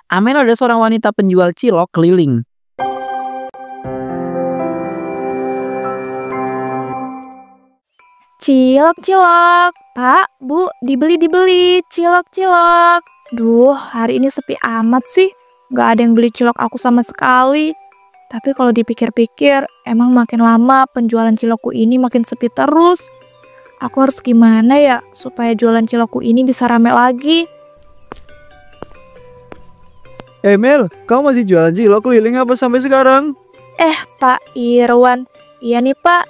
Amel ada seorang wanita penjual cilok keliling. Cilok, cilok. Pak, Bu, dibeli. Cilok, cilok. Duh, hari ini sepi amat sih. Gak ada yang beli cilok aku sama sekali. Tapi kalau dipikir-pikir, emang makin lama penjualan cilokku ini makin sepi terus. Aku harus gimana ya supaya jualan cilokku ini bisa rame lagi? Mel, kamu masih jualan cilok keliling apa sampai sekarang? Pak Irwan. Iya nih, Pak.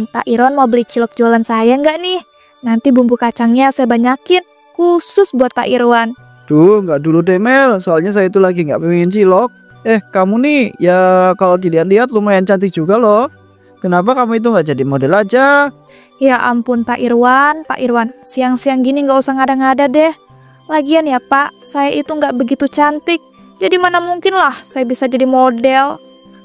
Pak Irwan mau beli cilok jualan saya nggak nih? Nanti bumbu kacangnya saya banyakin, khusus buat Pak Irwan. Duh, nggak dulu deh Mel, soalnya saya itu lagi nggak pengen cilok. Kamu nih, ya kalau dilihat-lihat lumayan cantik juga loh. Kenapa kamu itu nggak jadi model aja? Ya ampun Pak Irwan, siang-siang gini nggak usah ngada-ngada deh. Lagian ya Pak, saya itu nggak begitu cantik, jadi mana mungkin lah saya bisa jadi model.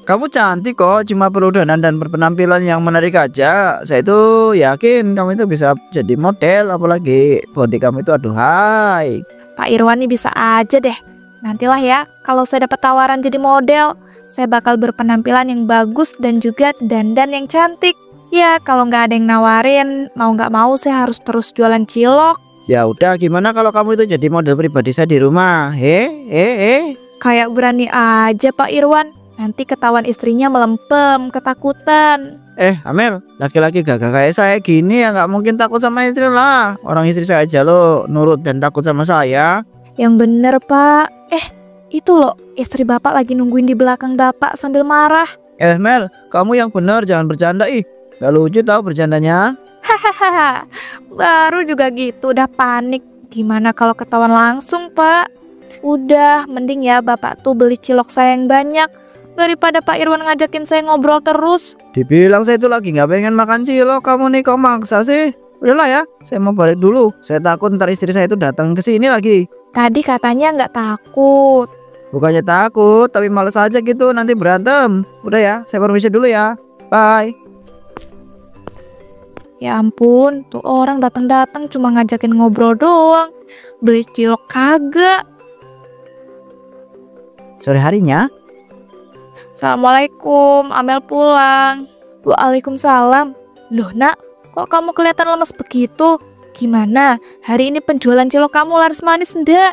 Kamu cantik kok, cuma perlu dandan dan berpenampilan yang menarik aja. Saya itu yakin kamu itu bisa jadi model, apalagi body kamu itu aduhai. Pak Irwan nih bisa aja deh. Nantilah ya, kalau saya dapat tawaran jadi model, saya bakal berpenampilan yang bagus dan juga dandan yang cantik. Ya, kalau nggak ada yang nawarin, mau nggak mau saya harus terus jualan cilok. Ya udah, gimana kalau kamu itu jadi model pribadi saya di rumah? Kayak berani aja Pak Irwan. Nanti ketahuan istrinya melempem, ketakutan. Amel, laki-laki gagah kayak saya gini ya nggak mungkin takut sama istri lah. Orang istri saya aja loh nurut dan takut sama saya. Yang bener Pak. Itu loh, istri Bapak lagi nungguin di belakang Bapak sambil marah. Mel, kamu yang benar jangan bercanda ih. Gak lucu tau bercandanya. Hahaha, baru juga gitu udah panik. Gimana kalau ketahuan langsung Pak? Udah, mending ya Bapak tuh beli cilok saya yang banyak daripada Pak Irwan ngajakin saya ngobrol terus. Dibilang saya itu lagi nggak pengen makan cilok, kamu nih kok maksa sih? Udahlah ya, saya mau balik dulu. Saya takut ntar istri saya itu datang ke sini lagi. Tadi katanya nggak takut. Bukannya takut, tapi males aja gitu, nanti berantem. Udah ya, saya permisi dulu ya. Bye. Ya ampun, tuh orang datang-datang cuma ngajakin ngobrol doang. Beli cilok kagak. Sore harinya, Assalamualaikum, Amel pulang. Waalaikumsalam. Loh nak, kok kamu kelihatan lemes begitu? Gimana, hari ini penjualan cilok kamu laris manis ndak?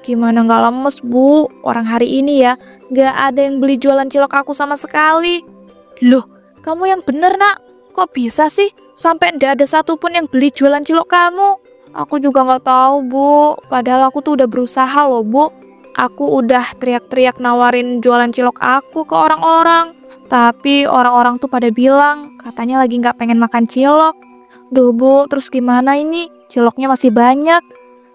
Gimana nggak lemes Bu? Orang hari ini ya nggak ada yang beli jualan cilok aku sama sekali. Loh, kamu yang bener nak. Kok bisa sih sampai ndak ada satupun yang beli jualan cilok kamu? Aku juga nggak tahu Bu. Padahal aku tuh udah berusaha loh Bu. Aku udah teriak-teriak nawarin jualan cilok aku ke orang-orang. Tapi orang-orang tuh pada bilang katanya lagi nggak pengen makan cilok. Duh Bu, terus gimana ini? Ciloknya masih banyak.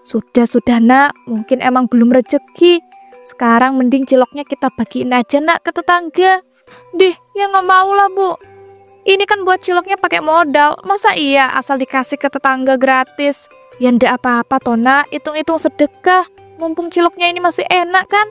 Sudah nak, mungkin emang belum rezeki. Sekarang mending ciloknya kita bagiin aja nak ke tetangga. Dih, ya nggak mau lah Bu. Ini kan buat ciloknya pakai modal. Masa iya asal dikasih ke tetangga gratis? Ya ndak apa-apa Tona, hitung-hitung sedekah. Mumpung ciloknya ini masih enak kan?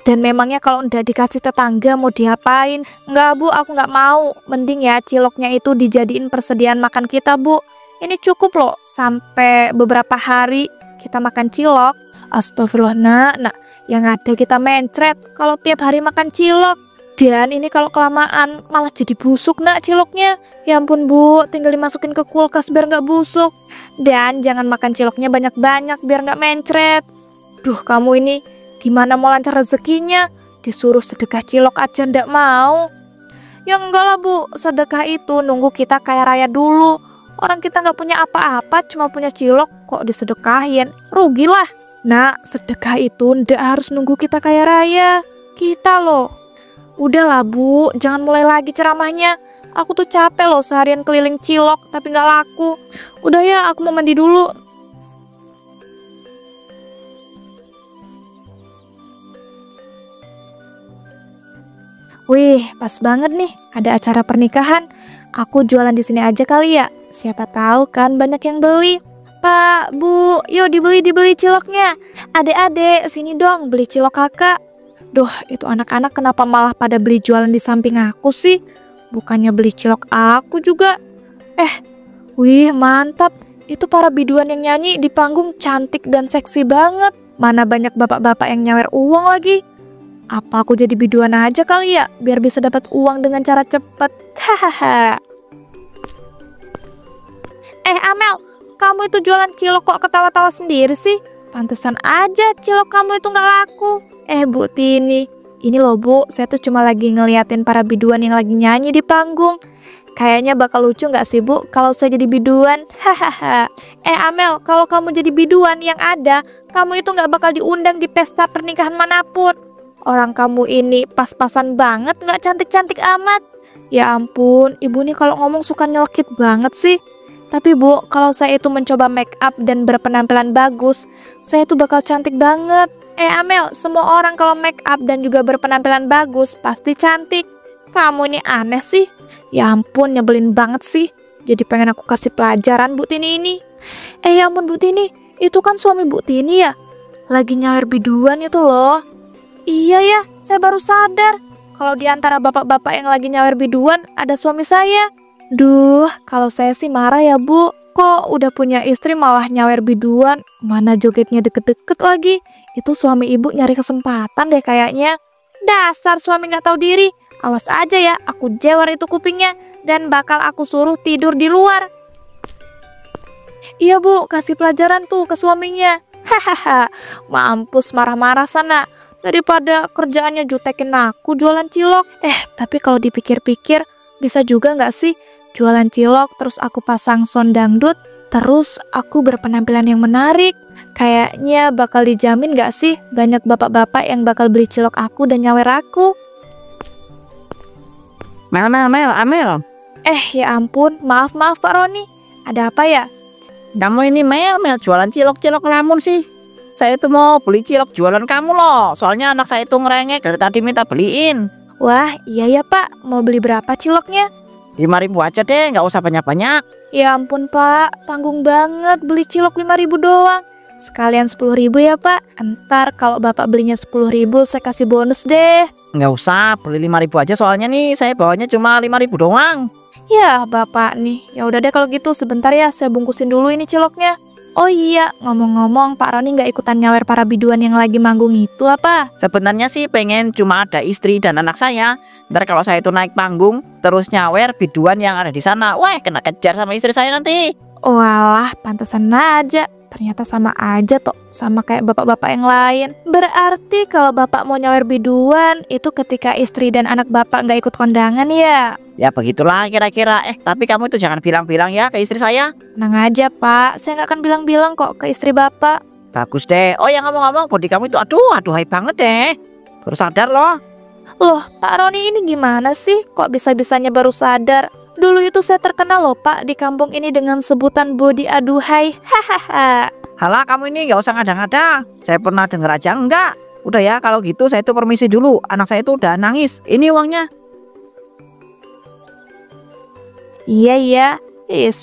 Dan memangnya kalau ndak dikasih tetangga mau diapain? Nggak Bu, aku nggak mau. Mending ya ciloknya itu dijadiin persediaan makan kita Bu. Ini cukup loh sampai beberapa hari kita makan cilok. Astagfirullah nak, yang ada kita mencret kalau tiap hari makan cilok. Dan ini kalau kelamaan malah jadi busuk nak ciloknya. Ya ampun Bu, tinggal dimasukin ke kulkas biar nggak busuk. Dan jangan makan ciloknya banyak-banyak biar nggak mencret. Duh, kamu ini gimana mau lancar rezekinya? Disuruh sedekah cilok aja ndak mau. Ya enggak lah Bu, sedekah itu nunggu kita kaya raya dulu. Orang kita nggak punya apa-apa, cuma punya cilok kok disedekahin. Rugilah. Nah, sedekah itu ndak harus nunggu kita kaya raya. Kita loh. Udahlah Bu, jangan mulai lagi ceramahnya. Aku tuh capek loh seharian keliling cilok tapi nggak laku. Udah ya, aku mau mandi dulu. Wih, pas banget nih, ada acara pernikahan. Aku jualan di sini aja kali ya. Siapa tahu kan banyak yang beli. Pak, Bu, yuk dibeli ciloknya. Adek-adek, sini dong beli cilok kakak. Duh, itu anak-anak kenapa malah pada beli jualan di samping aku sih? Bukannya beli cilok aku juga. Wih, mantap. Itu para biduan yang nyanyi di panggung cantik dan seksi banget. Mana banyak bapak-bapak yang nyawer uang lagi. Apa aku jadi biduan aja kali ya, biar bisa dapat uang dengan cara cepet. Hahaha. Amel, kamu itu jualan cilok kok ketawa-tawa sendiri sih? Pantesan aja cilok kamu itu nggak laku. Bu Tini, ini loh Bu, saya tuh cuma lagi ngeliatin para biduan yang lagi nyanyi di panggung. Kayaknya bakal lucu nggak sih Bu kalau saya jadi biduan? Hahaha. Amel, kalau kamu jadi biduan yang ada, kamu itu nggak bakal diundang di pesta pernikahan manapun. Orang kamu ini pas-pasan banget, nggak cantik-cantik amat. Ya ampun, ibu nih kalau ngomong suka nyelkit banget sih. Tapi Bu, kalau saya itu mencoba make up dan berpenampilan bagus, saya itu bakal cantik banget. Amel, semua orang kalau make up dan juga berpenampilan bagus pasti cantik. Kamu ini aneh sih. Ya ampun, nyebelin banget sih. Jadi pengen aku kasih pelajaran Bu Tini ini. Ya ampun Bu Tini, itu kan suami Bu Tini ya? Lagi nyawer biduan itu loh. Iya ya, saya baru sadar. Kalau di antara bapak-bapak yang lagi nyawer biduan, ada suami saya. Duh, kalau saya sih marah ya Bu. Kok udah punya istri malah nyawer biduan? Mana jogetnya deket-deket lagi? Itu suami ibu nyari kesempatan deh kayaknya. Dasar suami gak tahu diri. Awas aja ya, aku jewer itu kupingnya. Dan bakal aku suruh tidur di luar. Iya Bu, kasih pelajaran tuh ke suaminya. Hahaha, mampus marah-marah sana. Daripada kerjaannya jutekin aku jualan cilok. Tapi kalau dipikir-pikir, bisa juga gak sih jualan cilok terus aku pasang sound dangdut, terus aku berpenampilan yang menarik? Kayaknya bakal dijamin gak sih banyak bapak-bapak yang bakal beli cilok aku dan nyawer aku? Amel. Ya ampun, maaf Pak Roni. Ada apa ya? Kamu ini Mel jualan cilok lamun sih. Saya tuh mau beli cilok jualan kamu loh. Soalnya anak saya tuh ngerengek dari tadi minta beliin. Wah, iya ya Pak. Mau beli berapa ciloknya? 5.000 aja deh, nggak usah banyak-banyak. Ya ampun Pak, tanggung banget beli cilok 5.000 doang. Sekalian 10.000 ya Pak. Entar kalau Bapak belinya 10.000 saya kasih bonus deh. Nggak usah, beli 5.000 aja soalnya nih saya bawanya cuma 5.000 doang. Ya Bapak nih, ya udah deh kalau gitu sebentar ya saya bungkusin dulu ini ciloknya. Oh iya, ngomong-ngomong Pak Roni nggak ikutan nyawer para biduan yang lagi manggung itu apa? Sebenarnya sih pengen cuma ada istri dan anak saya. Ntar kalau saya itu naik panggung terus nyawer biduan yang ada di sana, wah kena kejar sama istri saya nanti. Walah, pantesan aja. Ternyata sama aja toh, sama kayak bapak-bapak yang lain. Berarti kalau bapak mau nyawer biduan, itu ketika istri dan anak bapak nggak ikut kondangan ya? Ya begitulah kira-kira. Tapi kamu itu jangan bilang-bilang ya ke istri saya. Tenang aja Pak, saya nggak akan bilang-bilang kok ke istri bapak. Bagus deh. Oh ya ngomong-ngomong, body kamu itu aduhai banget deh. Baru sadar loh. Loh, Pak Roni ini gimana sih? Kok bisa-bisanya baru sadar? Dulu itu saya terkenal loh Pak di kampung ini dengan sebutan body aduhai. Hahaha. Halah kamu ini nggak usah ngada-ngada. Saya pernah denger aja enggak. Udah ya kalau gitu saya itu permisi dulu. Anak saya itu udah nangis. Ini uangnya. Iya.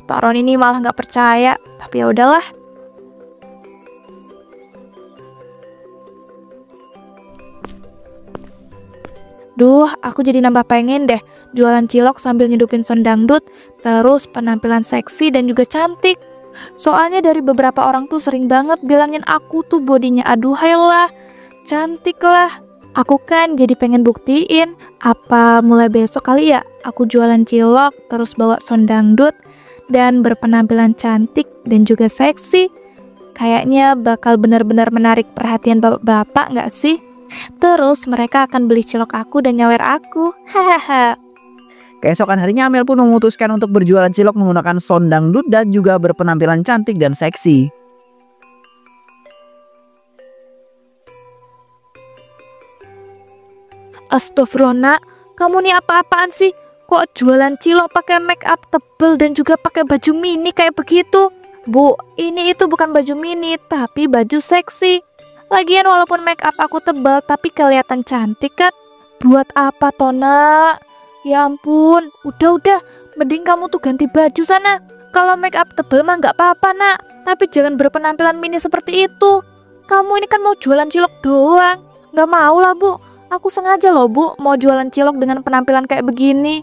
Pak Roni ini malah nggak percaya. Tapi ya udahlah. Duh, aku jadi nambah pengen deh jualan cilok sambil nyedupin sound dangdut, terus penampilan seksi dan juga cantik. Soalnya dari beberapa orang tuh sering banget bilangin aku tuh bodinya aduhai lah, cantik lah. Aku kan jadi pengen buktiin. Apa mulai besok kali ya aku jualan cilok terus bawa sound dangdut dan berpenampilan cantik dan juga seksi. Kayaknya bakal benar-benar menarik perhatian bapak-bapak nggak sih? Terus mereka akan beli cilok aku dan nyawer aku. Hahaha. Keesokan harinya Amel pun memutuskan untuk berjualan cilok menggunakan sound dangdut dan juga berpenampilan cantik dan seksi. Astagfirullah, kamu nih apa-apaan sih? Kok jualan cilok pakai make up tebel dan juga pakai baju mini kayak begitu? Bu, ini itu bukan baju mini tapi baju seksi. Lagian walaupun make up aku tebal tapi kelihatan cantik kan? Buat apa Tona? Ya ampun, udah, mending kamu tuh ganti baju sana. Kalau make up tebal mah nggak apa-apa nak, tapi jangan berpenampilan mini seperti itu. Kamu ini kan mau jualan cilok doang. Nggak mau lah Bu, aku sengaja loh Bu mau jualan cilok dengan penampilan kayak begini.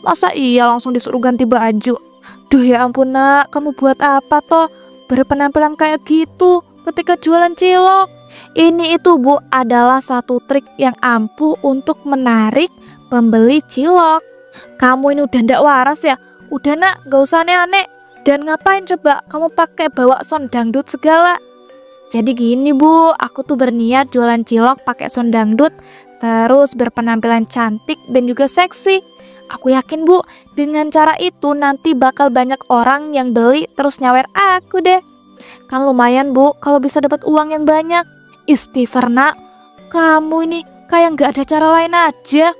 Masa iya langsung disuruh ganti baju? Duh ya ampun nak, kamu buat apa toh berpenampilan kayak gitu ketika jualan cilok? Ini itu Bu adalah satu trik yang ampuh untuk menarik pembeli cilok. Kamu ini udah ndak waras ya? Udah nak, gak usah aneh-aneh. Dan ngapain coba kamu pakai bawa sound dangdut segala? Jadi gini Bu, aku tuh berniat jualan cilok pakai sound dangdut, terus berpenampilan cantik dan juga seksi. Aku yakin Bu, dengan cara itu nanti bakal banyak orang yang beli terus nyawer aku deh. Kan lumayan Bu, kalau bisa dapat uang yang banyak. Istighfar nak, kamu ini kayak nggak ada cara lain aja.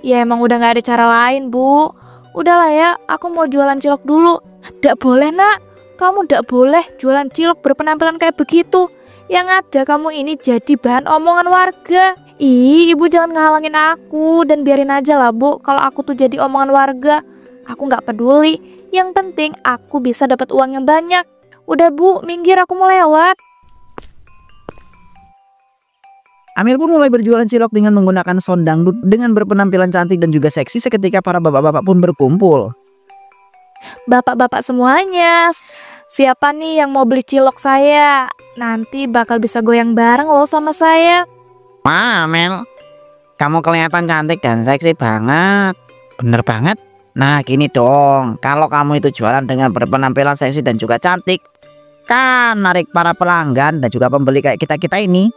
Ya emang udah nggak ada cara lain Bu. Udahlah ya, aku mau jualan cilok dulu. Nggak boleh nak, kamu nggak boleh jualan cilok berpenampilan kayak begitu. Yang ada kamu ini jadi bahan omongan warga. Ih, ibu jangan ngehalangin aku dan biarin aja lah Bu kalau aku tuh jadi omongan warga. Aku nggak peduli. Yang penting aku bisa dapat uang yang banyak. Udah Bu, minggir aku mau lewat. Amel pun mulai berjualan cilok dengan menggunakan sound dangdut dengan berpenampilan cantik dan juga seksi. Seketika para bapak-bapak pun berkumpul. Bapak-bapak semuanya, siapa nih yang mau beli cilok saya? Nanti bakal bisa goyang bareng loh sama saya. Wah, Amel, kamu kelihatan cantik dan seksi banget. Bener banget. Nah, gini dong, kalau kamu itu jualan dengan berpenampilan seksi dan juga cantik, kan narik para pelanggan dan juga pembeli kayak kita-kita ini.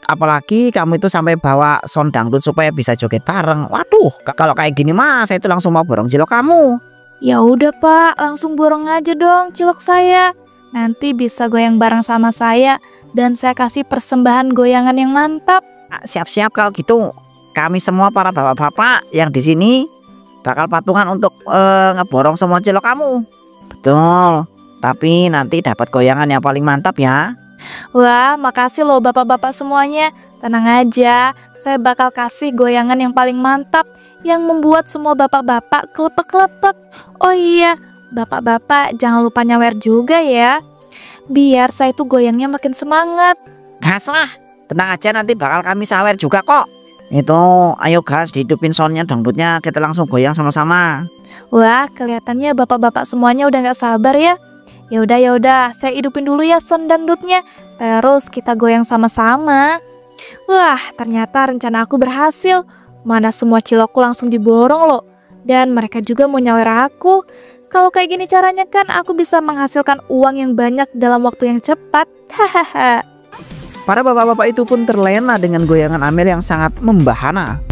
Apalagi kamu itu sampai bawa sound dangdut supaya bisa joget bareng. Waduh, kalau kayak gini mah saya itu langsung mau borong cilok kamu. Ya udah Pak, langsung borong aja dong cilok saya. Nanti bisa goyang bareng sama saya dan saya kasih persembahan goyangan yang mantap. Siap-siap kalau gitu. Kami semua para bapak-bapak yang di sini bakal patungan untuk ngeborong semua cilok kamu. Betul. Tapi nanti dapat goyangan yang paling mantap ya. Wah, makasih loh bapak-bapak semuanya. Tenang aja, saya bakal kasih goyangan yang paling mantap yang membuat semua bapak-bapak kelepek-kelepek. Oh iya, bapak-bapak jangan lupa nyawer juga ya. Biar saya itu goyangnya makin semangat. Gas lah, tenang aja nanti bakal kami sawer juga kok. Itu, ayo gas dihidupin soundnya dangdutnya, kita langsung goyang sama-sama. Wah, kelihatannya bapak-bapak semuanya udah gak sabar ya. Ya udah, saya hidupin dulu ya sound dangdutnya. Terus kita goyang sama-sama. Wah, ternyata rencana aku berhasil. Mana semua cilokku langsung diborong loh. Dan mereka juga mau nyawer aku. Kalau kayak gini caranya kan aku bisa menghasilkan uang yang banyak dalam waktu yang cepat. Hahaha. Para bapak-bapak itu pun terlena dengan goyangan Amel yang sangat membahana.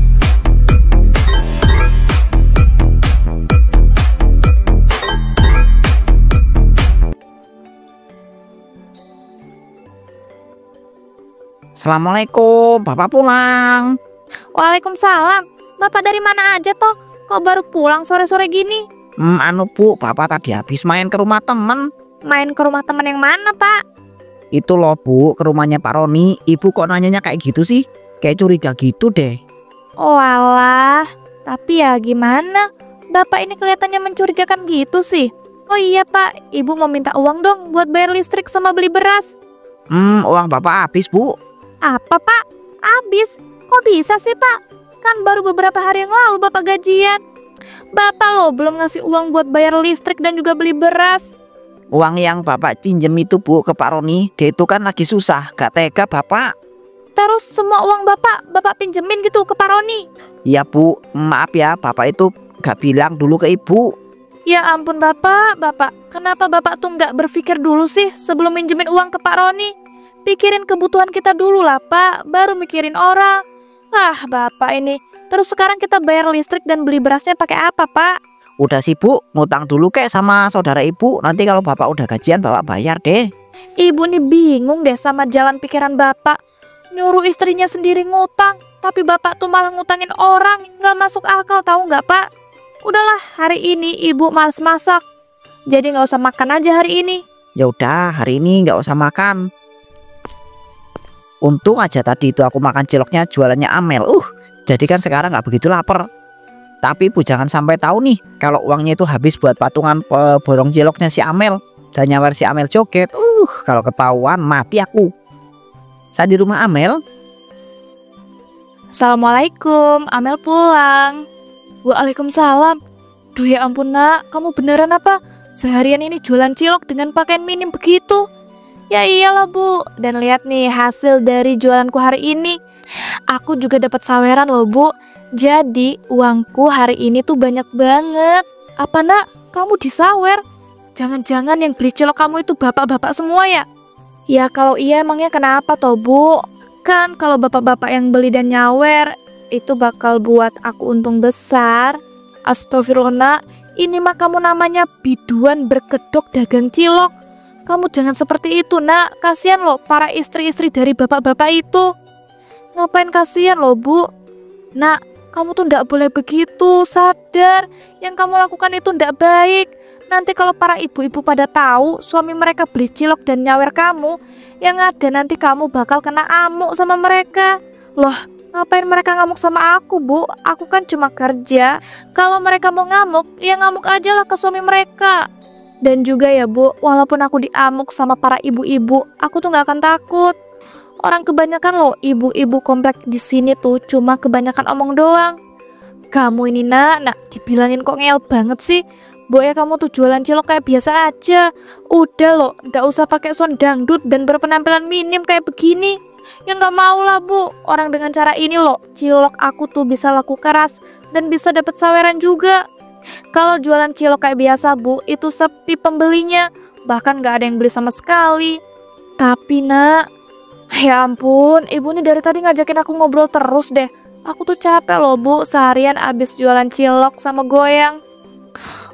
Assalamualaikum, Bapak pulang. Waalaikumsalam. Bapak dari mana aja toh? Kok baru pulang sore-sore gini? Bu, Bapak tadi habis main ke rumah temen. Main ke rumah teman yang mana Pak? Itu loh Bu, ke rumahnya Pak Roni. Ibu kok nanyanya kayak gitu sih? Kayak curiga gitu deh. Oh alah, tapi ya gimana? Bapak ini kelihatannya mencurigakan gitu sih. Oh iya Pak, Ibu mau minta uang dong buat bayar listrik sama beli beras. Uang Bapak habis Bu. Apa Pak? Habis? Kok bisa sih Pak? Kan baru beberapa hari yang lalu Bapak gajian. Bapak loh belum ngasih uang buat bayar listrik dan juga beli beras. Uang yang Bapak pinjem itu Bu ke Pak Roni, dia itu kan lagi susah, gak tega Bapak. Terus semua uang Bapak pinjemin gitu ke Pak Roni? Iya Bu, maaf ya, Bapak itu gak bilang dulu ke Ibu. Ya ampun Bapak, kenapa Bapak tuh nggak berpikir dulu sih sebelum minjemin uang ke Pak Roni? Pikirin kebutuhan kita dulu lah Pak, baru mikirin orang. Ah Bapak ini, terus sekarang kita bayar listrik dan beli berasnya pakai apa Pak? Udah sih Bu, ngutang dulu kek sama saudara Ibu. Nanti kalau Bapak udah gajian Bapak bayar deh. Ibu nih bingung deh sama jalan pikiran Bapak. Nyuruh istrinya sendiri ngutang, tapi Bapak tuh malah ngutangin orang. Nggak masuk akal tahu nggak Pak? Udahlah, hari ini Ibu males masak. Jadi nggak usah makan aja hari ini. Ya udah, hari ini nggak usah makan. Untung aja tadi itu aku makan ciloknya jualannya Amel. Jadi kan sekarang nggak begitu lapar. Tapi Bu jangan sampai tahu nih kalau uangnya itu habis buat patungan borong ciloknya si Amel dan nyawer si Amel joget. Kalau ketahuan mati aku. Saat di rumah Amel. Assalamualaikum, Amel pulang. Waalaikumsalam. Duh ya ampun nak, kamu beneran apa? Seharian ini jualan cilok dengan pakaian minim begitu. Ya iyalah Bu, dan lihat nih hasil dari jualanku hari ini. Aku juga dapat saweran loh Bu. Jadi uangku hari ini tuh banyak banget. Apa nak, kamu disawer? Jangan-jangan yang beli cilok kamu itu bapak-bapak semua ya? Ya kalau iya emangnya kenapa toh Bu? Kan kalau bapak-bapak yang beli dan nyawer itu bakal buat aku untung besar. Astagfirullah nak, ini mah kamu namanya biduan berkedok dagang cilok. Kamu jangan seperti itu nak, kasihan loh para istri-istri dari bapak-bapak itu. Ngapain kasihan loh Bu? Nak, kamu tuh ndak boleh begitu, sadar. Yang kamu lakukan itu ndak baik. Nanti kalau para ibu-ibu pada tahu suami mereka beli cilok dan nyawer kamu, yang ada nanti kamu bakal kena amuk sama mereka. Loh, ngapain mereka ngamuk sama aku Bu? Aku kan cuma kerja. Kalau mereka mau ngamuk, ya ngamuk aja lah ke suami mereka. Dan juga ya Bu, walaupun aku diamuk sama para ibu-ibu, aku tuh gak akan takut. Orang kebanyakan loh ibu-ibu komplek di sini tuh cuma kebanyakan omong doang. Kamu ini nak dibilangin kok ngeyel banget sih. Bu ya kamu tuh jualan cilok kayak biasa aja. Udah loh, gak usah pakai sound dangdut dan berpenampilan minim kayak begini. Ya gak mau lah Bu, orang dengan cara ini loh cilok aku tuh bisa laku keras dan bisa dapat saweran juga. Kalau jualan cilok kayak biasa Bu, itu sepi pembelinya, bahkan gak ada yang beli sama sekali. Tapi nak, ya ampun, ibu ini dari tadi ngajakin aku ngobrol terus deh. Aku tuh capek loh Bu, seharian abis jualan cilok sama goyang.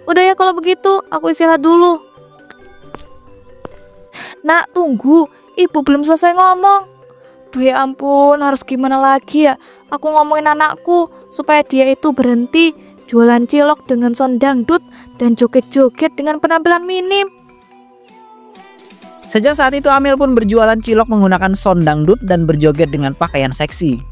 Udah ya kalau begitu, aku istirahat dulu. Nak, tunggu, ibu belum selesai ngomong. Duh ya ampun, harus gimana lagi ya? Aku ngomongin anakku supaya dia itu berhenti jualan cilok dengan sound dangdut dan joget-joget dengan penampilan minim. Sejak saat itu Amel pun berjualan cilok menggunakan sound dangdut dan berjoget dengan pakaian seksi.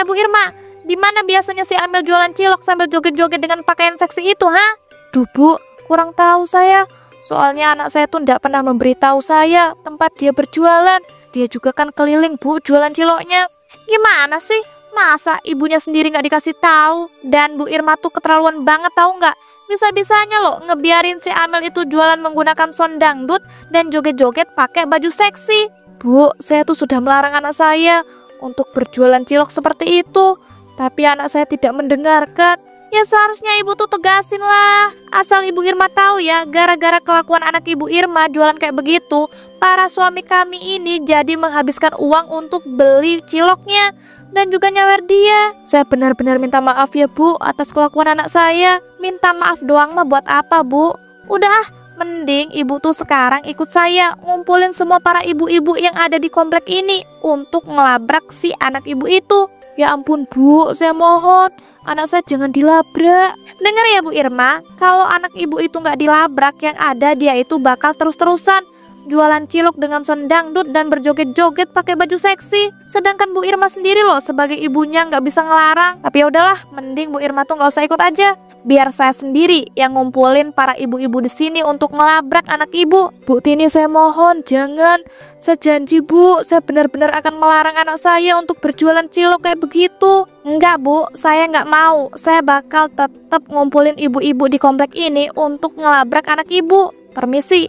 Bu Irma, di mana biasanya si Amel jualan cilok sambil joget-joget dengan pakaian seksi itu, ha? Duh Bu, kurang tahu saya. Soalnya anak saya tuh ndak pernah memberitahu saya tempat dia berjualan. Dia juga kan keliling Bu jualan ciloknya. Gimana sih? Masa ibunya sendiri nggak dikasih tahu? Dan Bu Irma tuh keterlaluan banget tahu nggak? Bisa-bisanya loh ngebiarin si Amel itu jualan menggunakan sound dangdut dan joget-joget pakai baju seksi. Bu, saya tuh sudah melarang anak saya untuk berjualan cilok seperti itu. Tapi anak saya tidak mendengarkan. Ya seharusnya ibu tuh tegasin lah. Asal ibu Irma tahu ya, gara-gara kelakuan anak ibu Irma jualan kayak begitu, para suami kami ini jadi menghabiskan uang untuk beli ciloknya dan juga nyawer dia. Saya benar-benar minta maaf ya Bu atas kelakuan anak saya. Minta maaf doang mah buat apa Bu? Udah mending ibu tuh sekarang ikut saya ngumpulin semua para ibu-ibu yang ada di komplek ini untuk ngelabrak si anak ibu itu. Ya ampun Bu, saya mohon anak saya jangan dilabrak. Dengar ya Bu Irma, kalau anak ibu itu nggak dilabrak, yang ada dia itu bakal terus-terusan jualan cilok dengan sound dangdut dan berjoget-joget pakai baju seksi. Sedangkan Bu Irma sendiri loh sebagai ibunya nggak bisa ngelarang. Tapi ya udahlah, mending Bu Irma tuh nggak usah ikut aja. Biar saya sendiri yang ngumpulin para ibu-ibu di sini untuk ngelabrak anak ibu. Bu Tini, saya mohon jangan. Saya janji Bu, saya benar-benar akan melarang anak saya untuk berjualan cilok kayak begitu. Enggak Bu, saya nggak mau. Saya bakal tetap ngumpulin ibu-ibu di komplek ini untuk ngelabrak anak ibu. Permisi.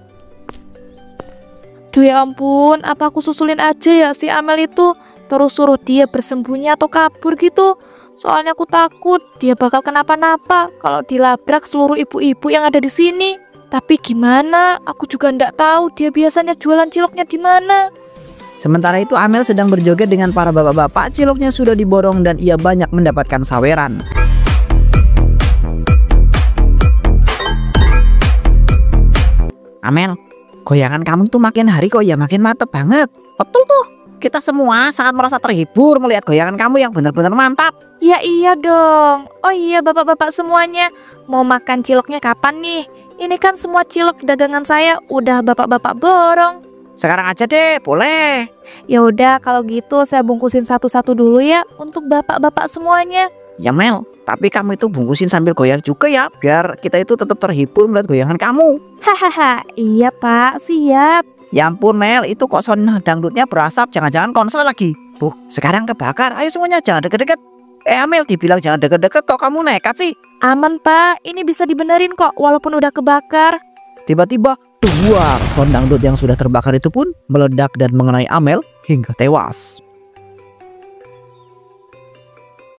Duh ya ampun, apa aku susulin aja ya si Amel itu? Terus suruh dia bersembunyi atau kabur gitu. Soalnya aku takut dia bakal kenapa-napa kalau dilabrak seluruh ibu-ibu yang ada di sini. Tapi gimana? Aku juga ndak tahu dia biasanya jualan ciloknya di mana. Sementara itu Amel sedang berjoget dengan para bapak-bapak. Ciloknya sudah diborong dan ia banyak mendapatkan saweran. Amel, goyangan kamu tuh makin hari kok ya makin mantep banget. Betul tuh. Kita semua sangat merasa terhibur melihat goyangan kamu yang benar-benar mantap. Ya iya dong. Oh iya bapak-bapak semuanya, mau makan ciloknya kapan nih? Ini kan semua cilok dagangan saya udah bapak-bapak borong. Sekarang aja deh, boleh. Ya udah kalau gitu saya bungkusin satu-satu dulu ya untuk bapak-bapak semuanya. Ya Mel, tapi kamu itu bungkusin sambil goyang juga ya, biar kita itu tetap terhibur melihat goyangan kamu. Hahaha, iya Pak, siap. Ya ampun Mel, itu kok sound dangdutnya berasap, jangan-jangan konsol lagi. Sekarang kebakar, ayo semuanya jangan deket-deket. Amel, dibilang jangan deket-deket kok kamu nekat sih. Aman Pak, ini bisa dibenerin kok walaupun udah kebakar. Tiba-tiba duar, sound dangdut yang sudah terbakar itu pun meledak dan mengenai Amel hingga tewas.